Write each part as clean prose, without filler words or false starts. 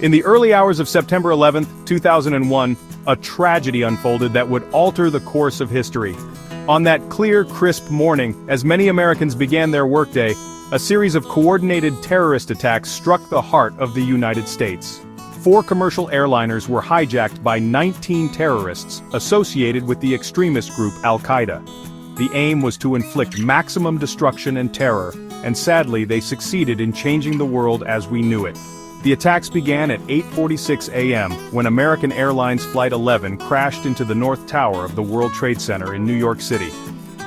In the early hours of September 11, 2001, a tragedy unfolded that would alter the course of history. On that clear, crisp morning, as many Americans began their workday, a series of coordinated terrorist attacks struck the heart of the United States. 4 commercial airliners were hijacked by 19 terrorists associated with the extremist group Al-Qaeda. The aim was to inflict maximum destruction and terror, and sadly they succeeded in changing the world as we knew it. The attacks began at 8:46 a.m. when American Airlines Flight 11 crashed into the North Tower of the World Trade Center in New York City.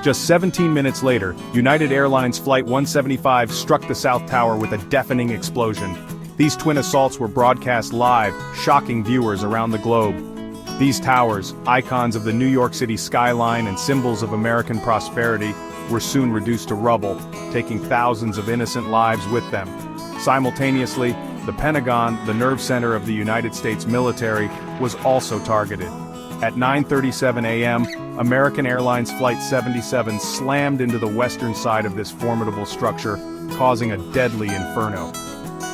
Just 17 minutes later, United Airlines Flight 175 struck the South Tower with a deafening explosion. These twin assaults were broadcast live, shocking viewers around the globe. These towers, icons of the New York City skyline and symbols of American prosperity, were soon reduced to rubble, taking thousands of innocent lives with them. Simultaneously, the Pentagon, the nerve center of the United States military, was also targeted. At 9:37 a.m., American Airlines Flight 77 slammed into the western side of this formidable structure, causing a deadly inferno.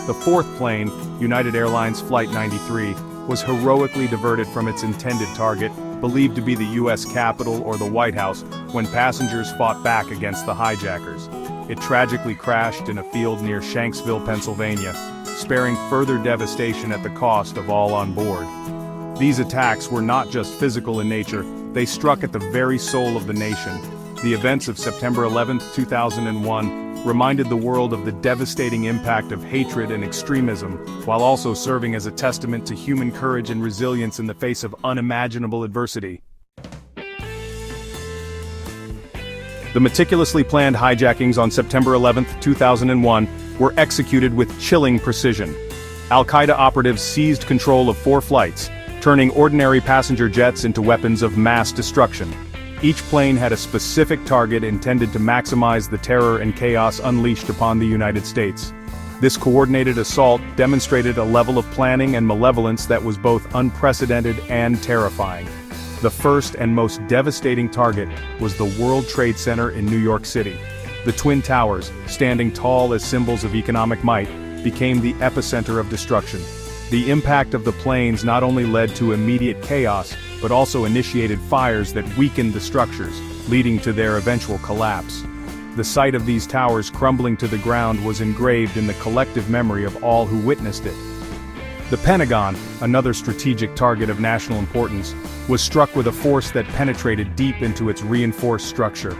The 4th plane, United Airlines Flight 93, was heroically diverted from its intended target, believed to be the U.S. Capitol or the White House, when passengers fought back against the hijackers. It tragically crashed in a field near Shanksville, Pennsylvania, sparing further devastation at the cost of all on board. These attacks were not just physical in nature, they struck at the very soul of the nation. The events of September 11, 2001, reminded the world of the devastating impact of hatred and extremism, while also serving as a testament to human courage and resilience in the face of unimaginable adversity. The meticulously planned hijackings on September 11, 2001, were executed with chilling precision. Al-Qaeda operatives seized control of 4 flights, turning ordinary passenger jets into weapons of mass destruction. Each plane had a specific target intended to maximize the terror and chaos unleashed upon the United States. This coordinated assault demonstrated a level of planning and malevolence that was both unprecedented and terrifying. The first and most devastating target was the World Trade Center in New York City. The Twin Towers, standing tall as symbols of economic might, became the epicenter of destruction. The impact of the planes not only led to immediate chaos, but also initiated fires that weakened the structures, leading to their eventual collapse. The sight of these towers crumbling to the ground was engraved in the collective memory of all who witnessed it. The Pentagon, another strategic target of national importance, was struck with a force that penetrated deep into its reinforced structure.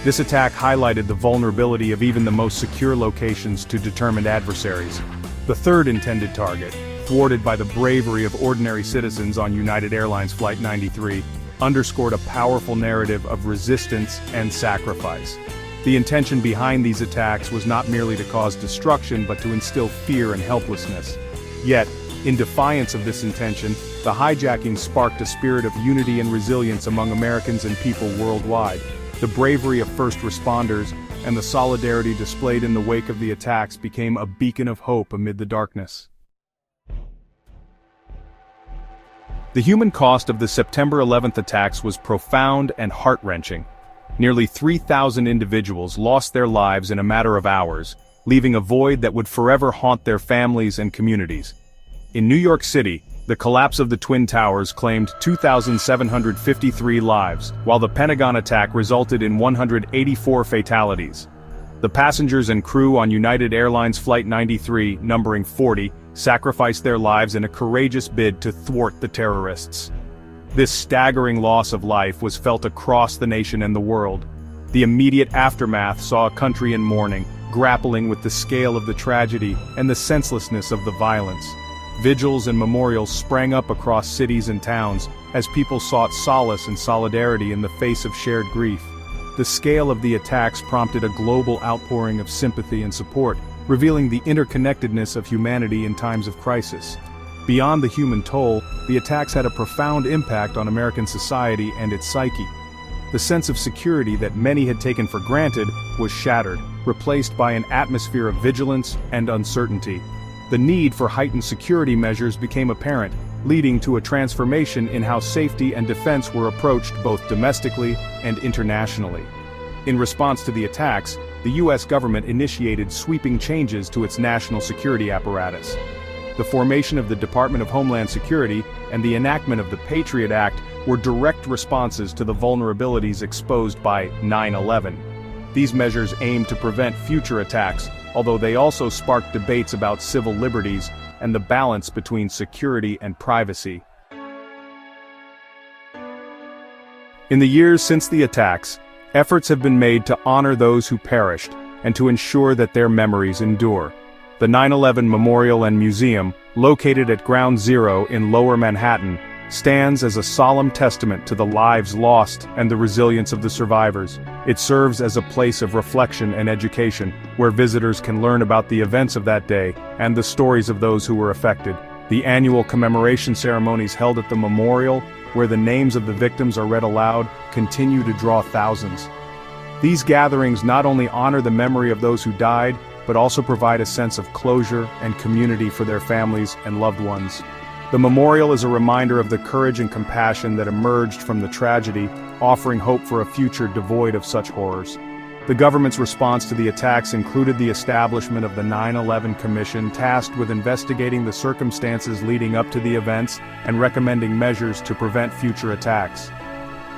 This attack highlighted the vulnerability of even the most secure locations to determined adversaries. The 3rd intended target, thwarted by the bravery of ordinary citizens on United Airlines Flight 93, underscored a powerful narrative of resistance and sacrifice. The intention behind these attacks was not merely to cause destruction but to instill fear and helplessness. Yet, in defiance of this intention, the hijacking sparked a spirit of unity and resilience among Americans and people worldwide. The bravery of first responders and the solidarity displayed in the wake of the attacks became a beacon of hope amid the darkness. The human cost of the September 11th attacks was profound and heart-wrenching. Nearly 3,000 individuals lost their lives in a matter of hours, leaving a void that would forever haunt their families and communities. In New York City, the collapse of the Twin Towers claimed 2,753 lives, while the Pentagon attack resulted in 184 fatalities. The passengers and crew on United Airlines Flight 93, numbering 40, sacrificed their lives in a courageous bid to thwart the terrorists. This staggering loss of life was felt across the nation and the world. The immediate aftermath saw a country in mourning, grappling with the scale of the tragedy and the senselessness of the violence. Vigils and memorials sprang up across cities and towns, as people sought solace and solidarity in the face of shared grief. The scale of the attacks prompted a global outpouring of sympathy and support, revealing the interconnectedness of humanity in times of crisis. Beyond the human toll, the attacks had a profound impact on American society and its psyche. The sense of security that many had taken for granted was shattered, replaced by an atmosphere of vigilance and uncertainty. The need for heightened security measures became apparent, leading to a transformation in how safety and defense were approached both domestically and internationally. In response to the attacks, the U.S. government initiated sweeping changes to its national security apparatus. The formation of the Department of Homeland Security and the enactment of the Patriot Act were direct responses to the vulnerabilities exposed by 9/11. These measures aimed to prevent future attacks, although they also sparked debates about civil liberties and the balance between security and privacy. In the years since the attacks, efforts have been made to honor those who perished and to ensure that their memories endure. The 9/11 Memorial and Museum, located at Ground Zero in Lower Manhattan, stands as a solemn testament to the lives lost and the resilience of the survivors. It serves as a place of reflection and education, where visitors can learn about the events of that day and the stories of those who were affected. The annual commemoration ceremonies held at the memorial, where the names of the victims are read aloud, continue to draw thousands. These gatherings not only honor the memory of those who died, but also provide a sense of closure and community for their families and loved ones. The memorial is a reminder of the courage and compassion that emerged from the tragedy, offering hope for a future devoid of such horrors. The government's response to the attacks included the establishment of the 9/11 Commission, tasked with investigating the circumstances leading up to the events and recommending measures to prevent future attacks.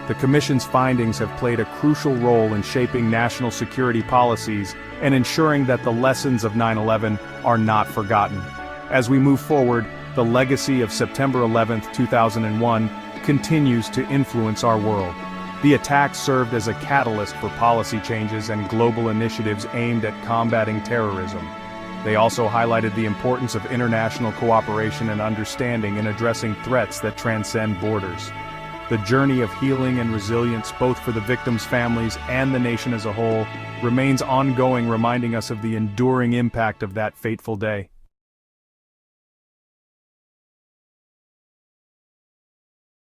The Commission's findings have played a crucial role in shaping national security policies and ensuring that the lessons of 9/11 are not forgotten. As we move forward, the legacy of September 11, 2001, continues to influence our world. The attacks served as a catalyst for policy changes and global initiatives aimed at combating terrorism. They also highlighted the importance of international cooperation and understanding in addressing threats that transcend borders. The journey of healing and resilience, both for the victims' families and the nation as a whole, remains ongoing, reminding us of the enduring impact of that fateful day.